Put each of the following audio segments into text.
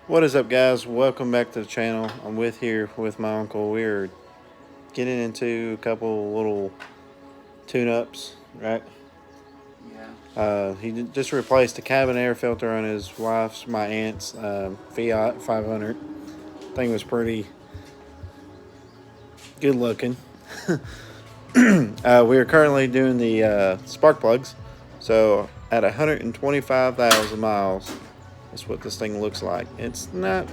What is up, guys? Welcome back to the channel. I'm here with my uncle. We're getting into a couple little tune-ups, right? He just replaced the cabin air filter on his wife's, my aunt's Fiat 500. Thing was pretty good looking. We are currently doing the spark plugs. So at 125,000 miles, that's what this thing looks like. It's not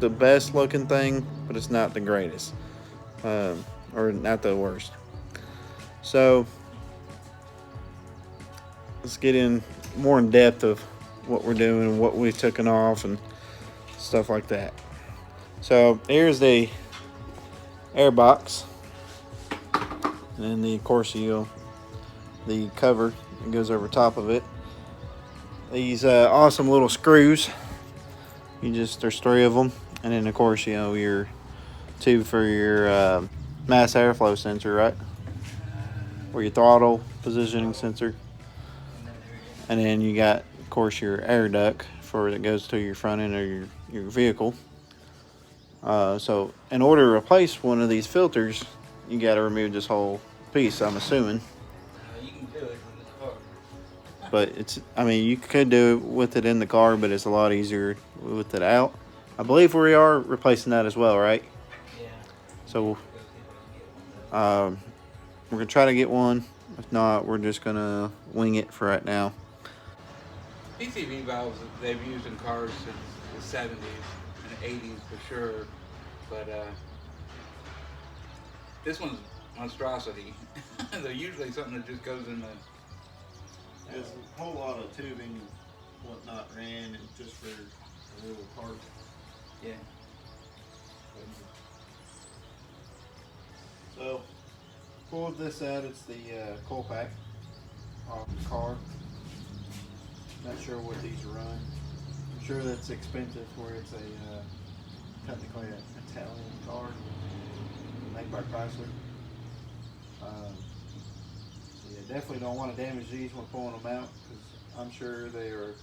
the best looking thing, but it's not the greatest, or not the worst. So let's get in more in depth of what we're doing and what we've taken off and stuff like that. So here's the air box, and then the the cover that goes over top of it. These awesome little screws. There's three of them, and then of course your tube for your mass airflow sensor, right? Or your throttle positioning sensor. And then you got, of course, your air duct that goes to your front end of your vehicle. So in order to replace one of these filters, you got to remove this whole piece, I'm assuming. You can do it in the car. But you could do it with it in the car, but it's a lot easier with it out. I believe we are replacing that as well, right? Yeah. So we're gonna try to get one. If not, we're just gonna wing it for right now. PCV valves they've used in cars since the 70s and 80s for sure, but this one's monstrosity. They're usually something that just goes in the. There's a whole lot of tubing and whatnot ran, and just for a little part. Yeah. So pulled this out. It's the coil pack off the car. Not sure what these run. I'm sure that's expensive for it's a technically an Italian car made by Chrysler. Yeah, definitely don't want to damage these when pulling them out, because I'm sure they are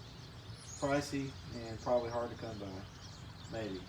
pricey and probably hard to come by. Maybe.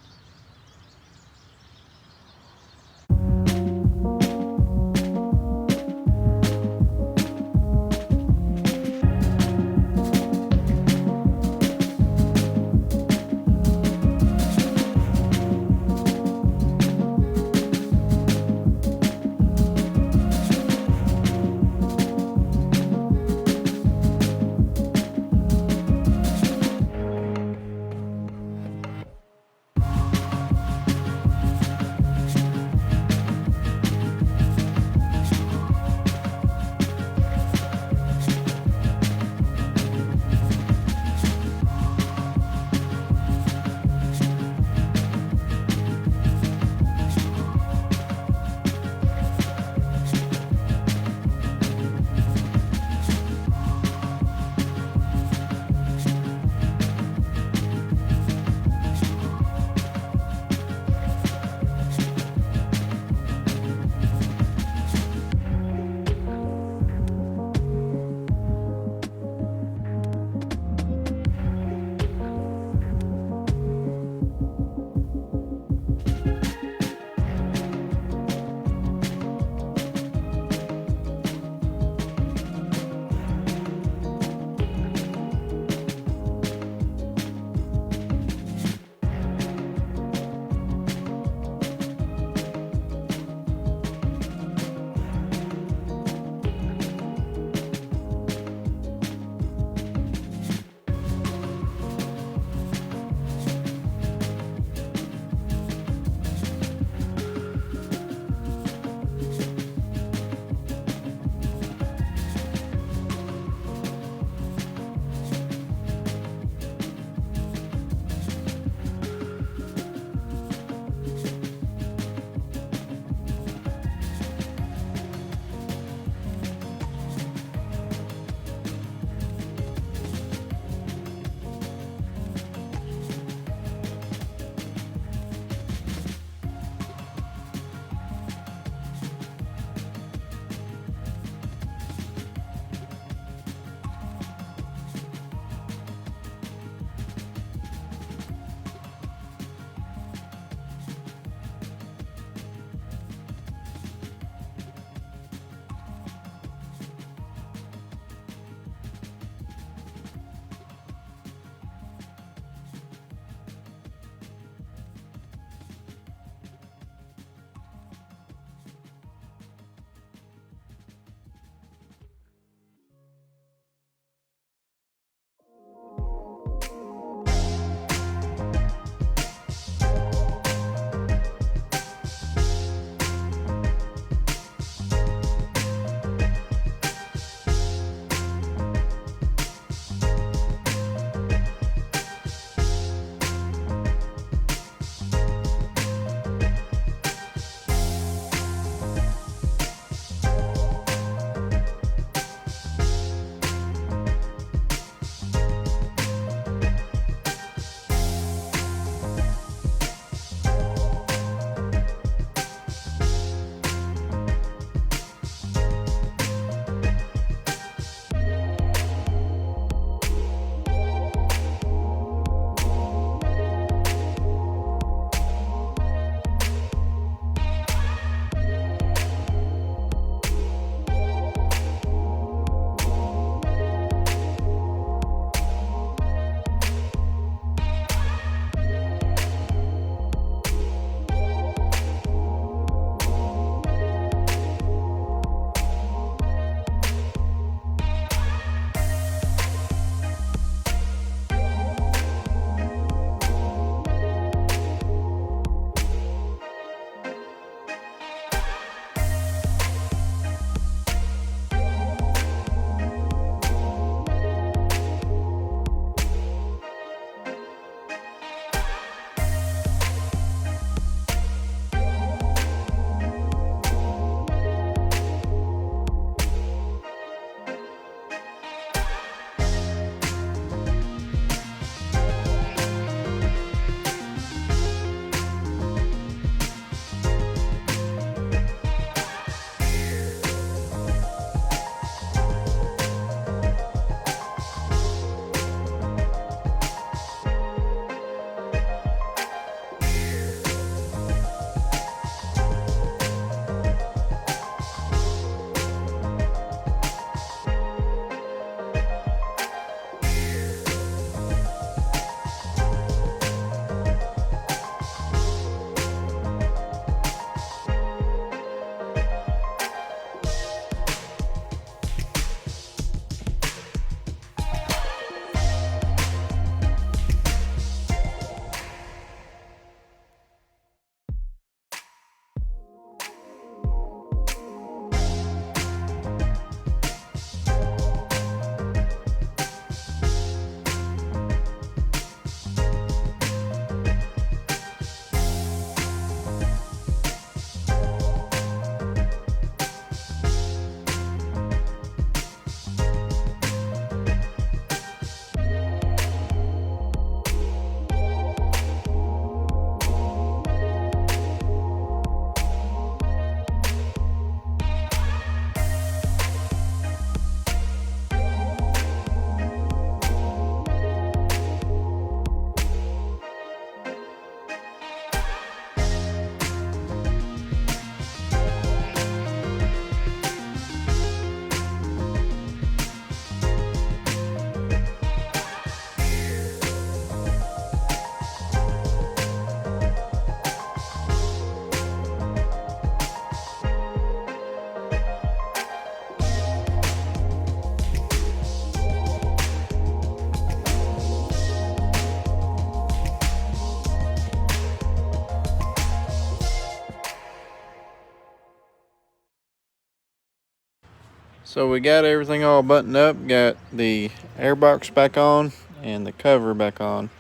So we got everything all buttoned up, got the airbox back on and the cover back on.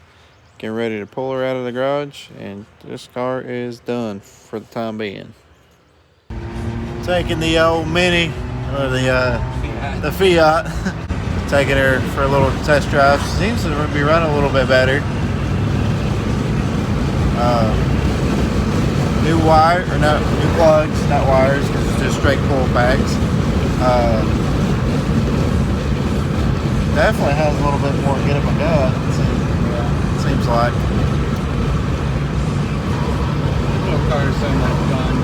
Getting ready to pull her out of the garage, and this car is done for the time being. Taking the old Mini, or the Fiat, taking her for a little test drive. She seems to be running a little bit better. New wire, or not new plugs, not wires, because it's just straight pull packs. Definitely has a little bit more get up and go. It seems like. Little car is so much fun.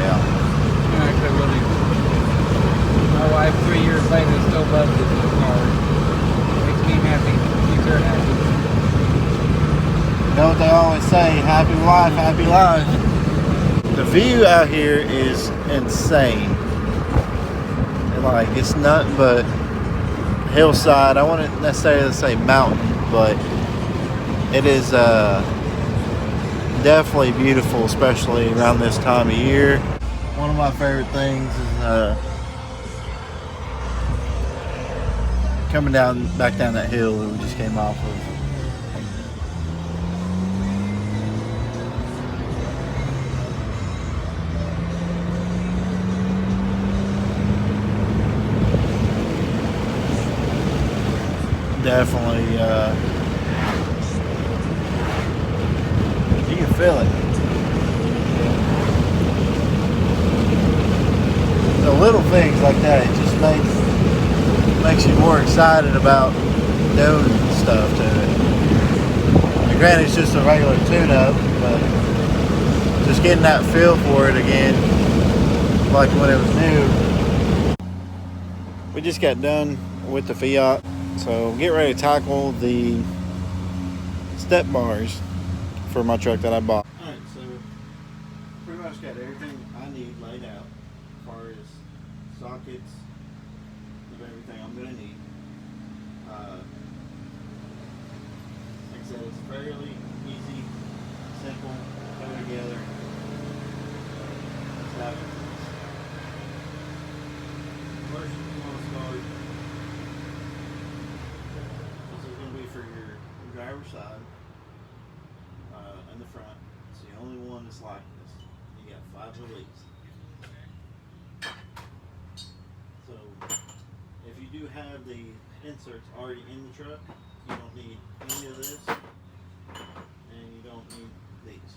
Yeah. You know, I could really. My wife, 3 years later, still loves this new car. Makes me happy. Makes her happy. You know what they always say? Happy wife, happy life. The view out here is insane. Like, it's nothing but hillside. I wouldn't necessarily say mountain, but it is definitely beautiful, especially around this time of year. One of my favorite things is coming back down that hill that we just came off of. Definitely, you can feel it. The little things like that, it just makes you more excited about doing stuff to it. And granted, it's just a regular tune-up, but just getting that feel for it again, like when it was new. We just got done with the Fiat. So get ready to tackle the step bars for my truck that I bought. Alright, so pretty much got everything I need laid out as far as sockets of everything I'm going to need. Like I said, it's fairly easy, simple, put it together. Let's have it. First, you want to start. For your driver's side and the front. It's the only one that's like this. You got 5 release. So if you do have the inserts already in the truck, you don't need any of this, and you don't need these.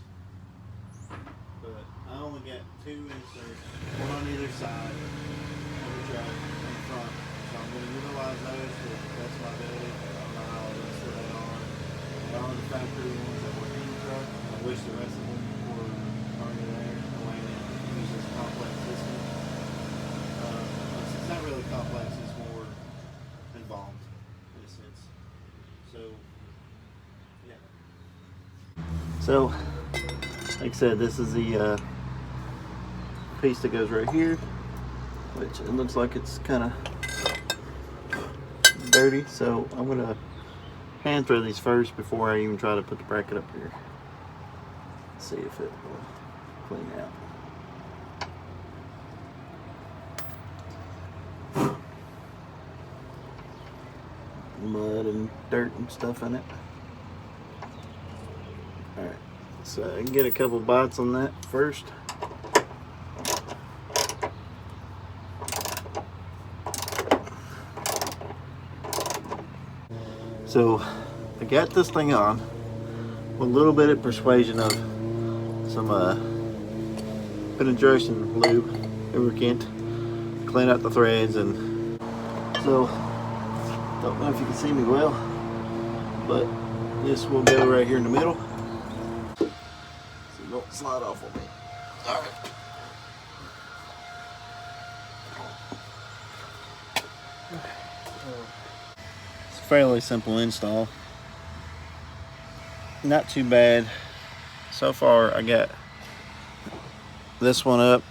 But I only got 2 inserts, one on either side of the truck and the front. So I'm going to utilize those to the best of my ability. Are the factory ones that were in the truck. I wish the rest of them were already there. The way they use this complex system. It's not really complex, it's more involved in a sense. So, yeah. So, like I said, this is the piece that goes right here, which it looks like it's kind of dirty. So, I'm going to hand throw these first before I even try to put the bracket up here. See if it will clean out. Mud and dirt and stuff in it. Alright, so I can get a couple bites on that first. So I got this thing on with a little bit of persuasion of some penetration lube, lubricant, clean out the threads, and so don't know if you can see me well, but this will go right here in the middle, so don't slide off on me. All right. Fairly simple install, not too bad. So far I got this one up.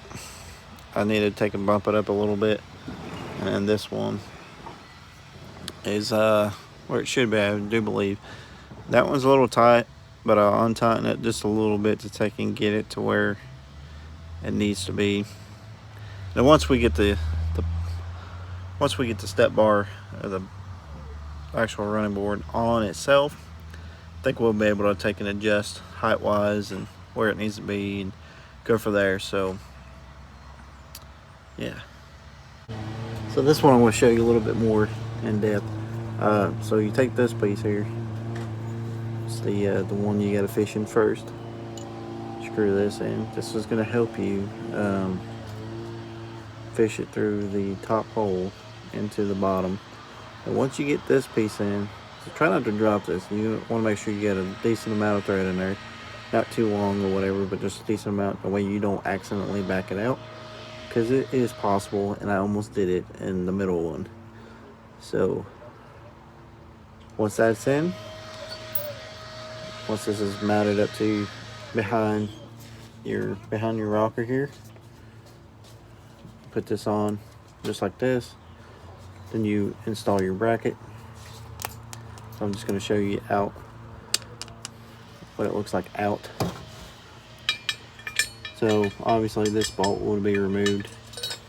I need to take and bump it up a little bit, and this one is where it should be, I do believe. That one's a little tight, but I'll untighten it just a little bit to take and get it to where it needs to be. Now once we get the once we get the step bar of the actual running board on itself, I think we'll be able to take and adjust height wise and where it needs to be and go for there. So yeah, so this one I'm going to show you a little bit more in depth. So you take this piece here, it's the one you got to fish in first, screw this in. This is going to help you fish it through the top hole into the bottom. And once you get this piece in, so try not to drop this. You want to make sure you get a decent amount of thread in there, not too long or whatever, but just a decent amount, the way you don't accidentally back it out, because it is possible, and I almost did it in the middle one. So once that's in, once this is mounted up to behind your rocker here, put this on just like this. Then you install your bracket. So I'm just going to show you out what it looks like out. So obviously this bolt will be removed.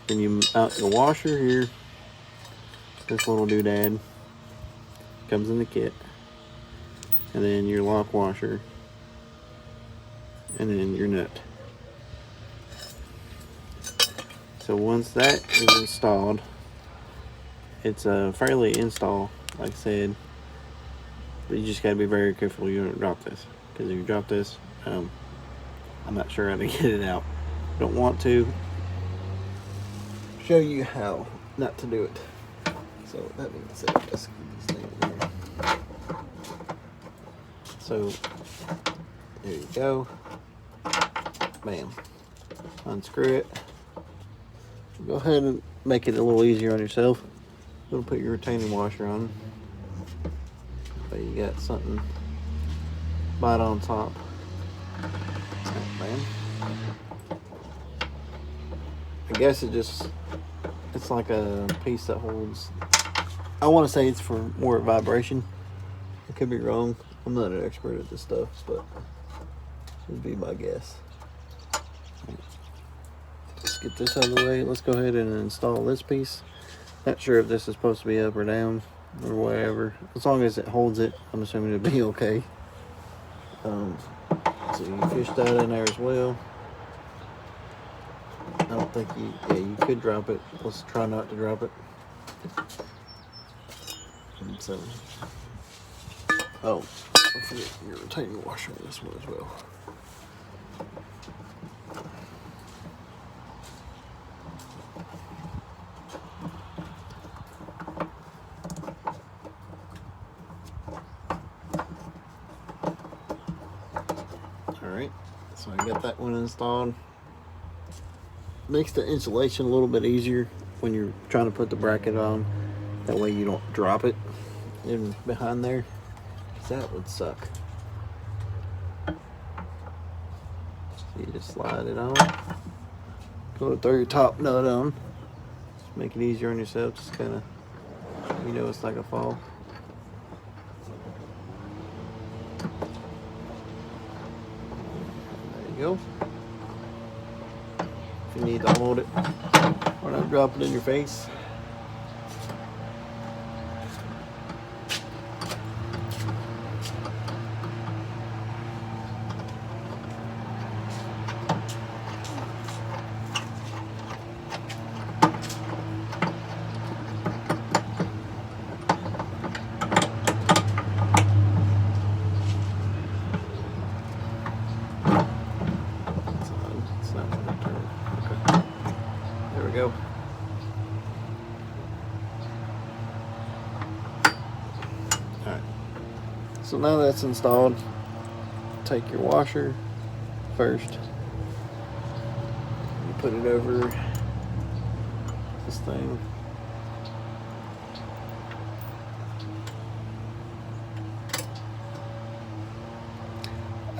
Then you mount your washer here. This little doodad comes in the kit. And then your lock washer. And then your nut. So once that is installed, it's a fairly install, like I said, but you just got to be very careful you don't drop this, because if you drop this, I'm not sure how to get it out. Don't want to show you how not to do it. So that being said, let's keep this thing in here. So there you go. Bam. Unscrew it. Go ahead and make it a little easier on yourself. You'll put your retaining washer on. But you got something right on top. Bam. I guess it's like a piece that holds, I want to say it's for more vibration. I could be wrong. I'm not an expert at this stuff, but it'd be my guess. Let's get this out of the way. Let's go ahead and install this piece. Not sure if this is supposed to be up or down or whatever. As long as it holds it, I'm assuming it'll be okay. So you fish that in there as well. I don't think you could drop it. Let's try not to drop it. So, don't forget your retaining washer on this one as well. Alright, so I got that one installed. Makes the installation a little bit easier when you're trying to put the bracket on. That way you don't drop it in behind there, because that would suck. So you just slide it on. Go to throw your top nut on. Just make it easier on yourself. Just kind of, it's like a fall. There you go. If you need to hold it or not drop it in your face. Go. Alright, so now that's installed, take your washer first, you put it over this thing.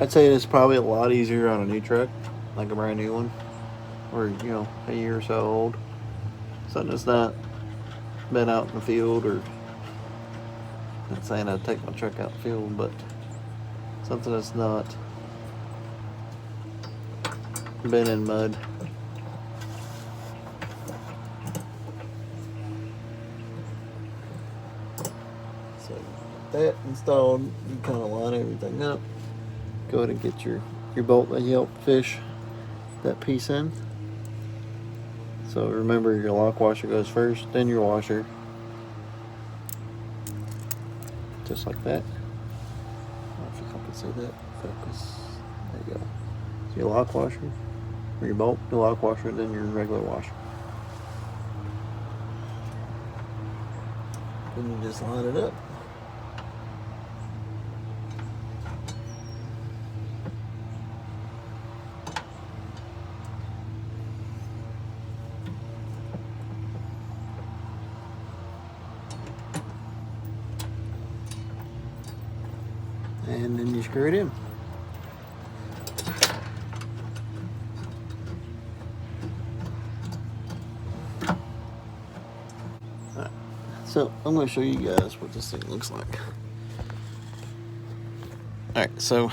I'd say it's probably a lot easier on a new truck, like a brand new one, or a year or so old, something that's not been out in the field, or not saying I'd take my truck out in the field, but something that's not been in mud. that installed, you kind of line everything up. Go ahead and get your bolt that you help fish that piece in. So remember, your lock washer goes first, then your washer. Just like that. I don't know if you can see that. Focus. There you go. So your lock washer, or your bolt, your lock washer, then your regular washer. Then you just line it up. And then you screw it in. Alright, so I'm going to show you guys what this thing looks like. Alright, so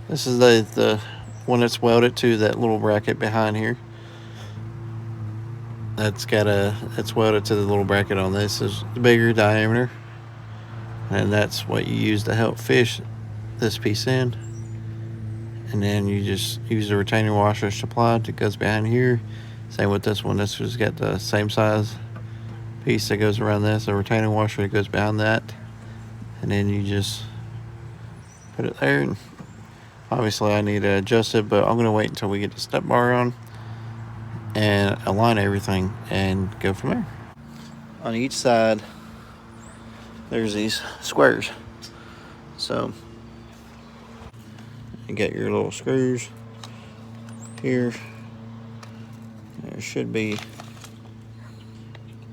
this is the one that's welded to that little bracket behind here. That's welded to the little bracket on this. Is the bigger diameter. And that's what you use to help fish this piece in. And then you just use the retaining washer supplied that goes behind here. Same with this one. This has got the same size piece that goes around this, a retaining washer that goes behind that. And then you just put it there. And obviously I need to adjust it, but I'm going to wait until we get the step bar on and align everything and go from there. On each side, there's these squares. So you get your little screws here. There should be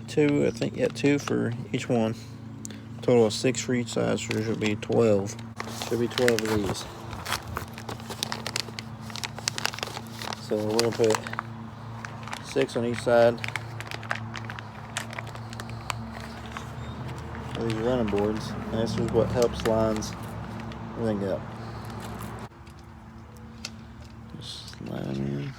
two, I think, yeah, two for each one. Total of 6 for each side, so there should be 12. Should be 12 of these. So we're gonna put 6 on each side. These running boards, and this is what helps lines everything up. Just slide them in.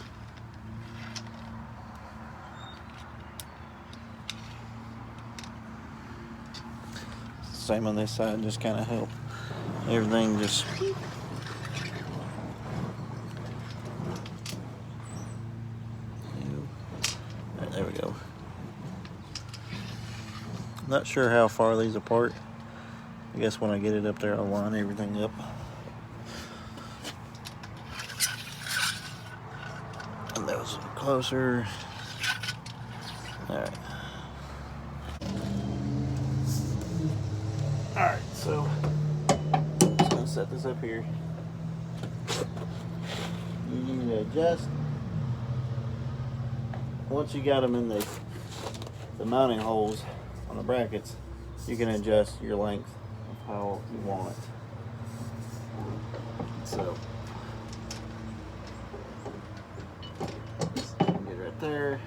Same on this side, just kind of help everything just. Right, there we go. Not sure how far these apart. I guess when I get it up there, I'll line everything up. And those are closer. Alright. Alright, so I'm just gonna set this up here. You need to adjust. Once you got them in the mounting holes on the brackets, you can adjust your length of how you want it. So get it right there.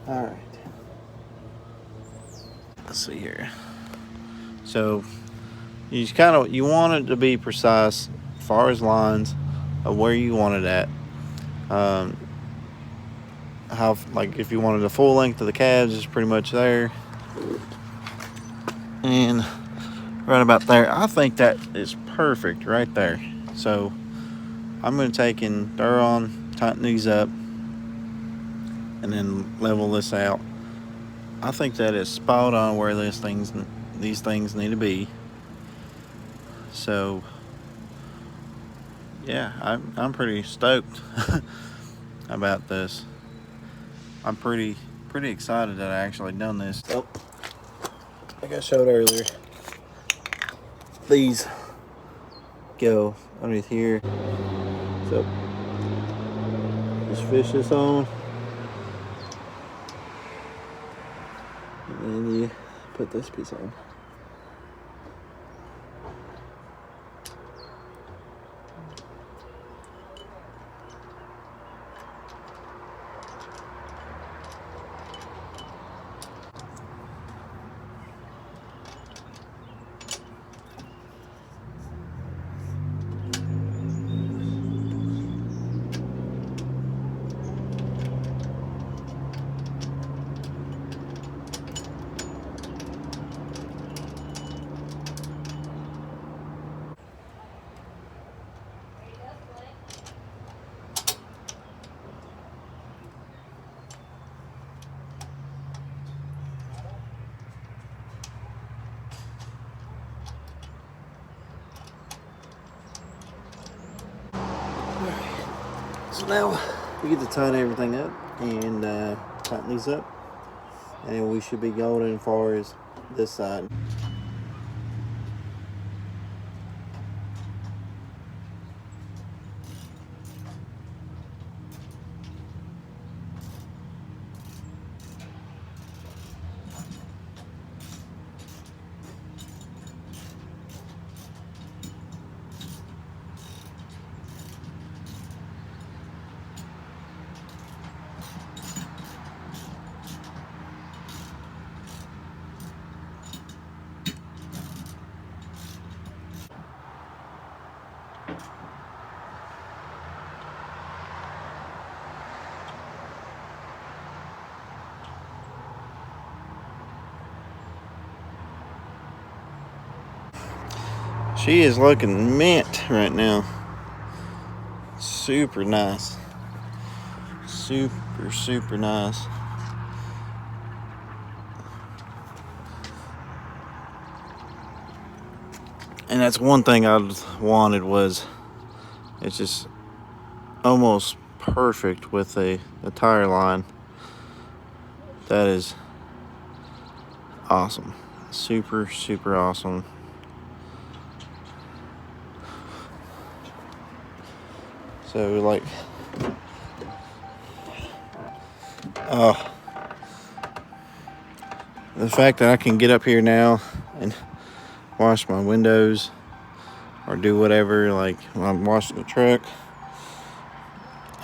All right. Let's see here. So you want it to be precise as far as lines of where you want it at. Like if you wanted the full length of the calves, is pretty much there, and right about there. I think that is perfect right there. So I'm going to take and throw on, tighten these up, and then level this out. I think that is spot on where these things need to be. So yeah, I'm pretty stoked about this. I'm pretty excited that I actually done this. Oh, like I showed earlier, these go underneath here. So just fish this on, and then you put this piece on. So now we get to tighten everything up and tighten these up, and we should be golden as far as this side. She is looking mint right now. Super nice. Super nice. And that's one thing I wanted, was it's just almost perfect with a tire line. That is awesome. Super awesome. So like, the fact that I can get up here now and wash my windows or do whatever, like when I'm washing the truck,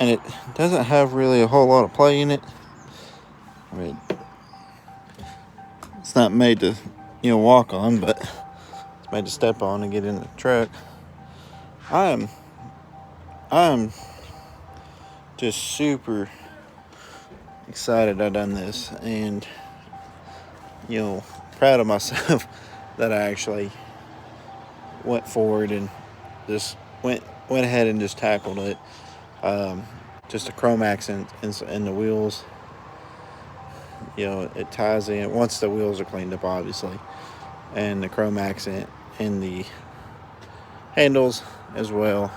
and it doesn't have really a whole lot of play in it. I mean, it's not made to, walk on, but it's made to step on and get in the truck. I'm just super excited I done this, and proud of myself that I actually went forward and just went ahead and just tackled it. Just a chrome accent in the wheels. It ties in once the wheels are cleaned up, obviously, and the chrome accent in the handles as well.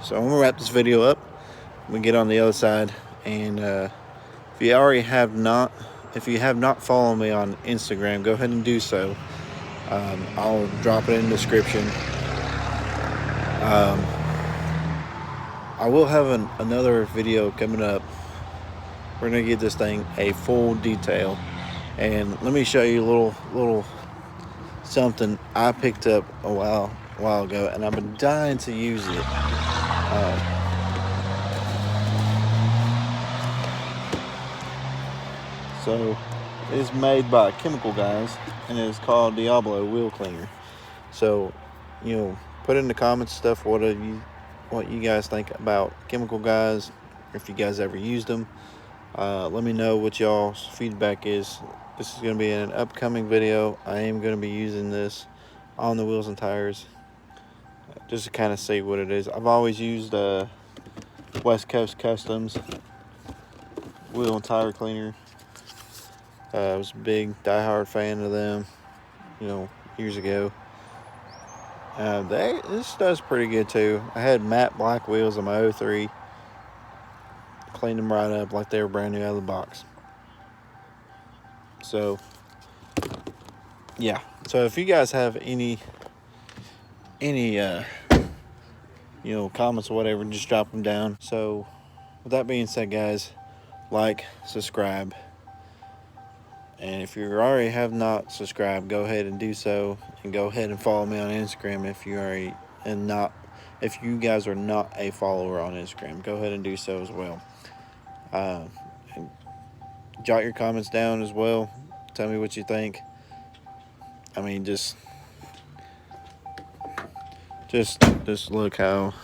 So I'm gonna wrap this video up. We get on the other side, and if you have not followed me on Instagram, go ahead and do so. I'll drop it in the description. I will have another video coming up. We're gonna give this thing a full detail, and let me show you a little something I picked up a while ago, and I've been dying to use it. So it is made by Chemical Guys, and it is called Diablo Wheel Cleaner. So, put in the comments stuff what you guys think about Chemical Guys, if you guys ever used them. Let me know what y'all's feedback is. This is going to be an upcoming video. I am going to be using this on the wheels and tires, just to kind of see what it is. I've always used West Coast Customs wheel and tire cleaner. I was a big diehard fan of them, years ago. This does pretty good too. I had matte black wheels on my 03. Cleaned them right up like they were brand new out of the box. So yeah. So if you guys have any comments or whatever, just drop them down. So with that being said, guys, like, subscribe. And if you already have not subscribed, go ahead and do so, and go ahead and follow me on Instagram if you guys are not a follower on Instagram. Go ahead and do so as well. And jot your comments down as well. Tell me what you think. I mean, just look how.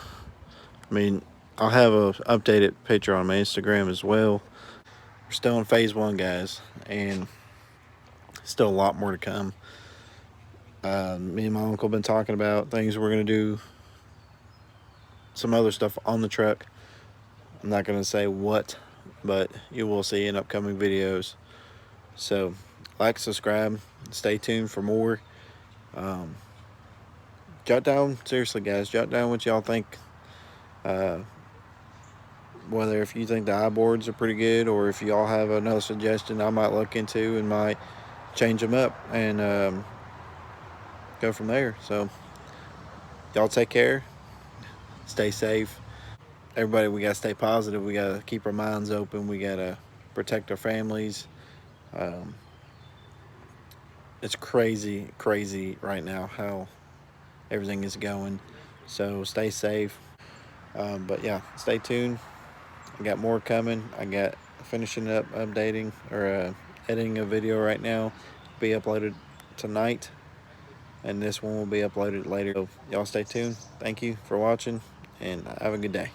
I mean, I'll have a updated picture on my Instagram as well. We're still in phase 1, guys, and still a lot more to come. Me and my uncle have been talking about things we're going to do, some other stuff on the truck. I'm not going to say what, but you will see in upcoming videos. So like, subscribe, stay tuned for more. Jot down, seriously guys, jot down what y'all think Whether if you think the iBoards are pretty good, or if y'all have another suggestion I might look into and might change them up and go from there. So y'all take care, stay safe. Everybody, we gotta stay positive. We gotta keep our minds open. We gotta protect our families. Um, it's crazy right now how everything is going. So stay safe. But yeah, stay tuned. I got more coming. I got finishing up updating or editing a video right now. Be uploaded tonight, and this one will be uploaded later. So y'all stay tuned. Thank you for watching, and have a good day.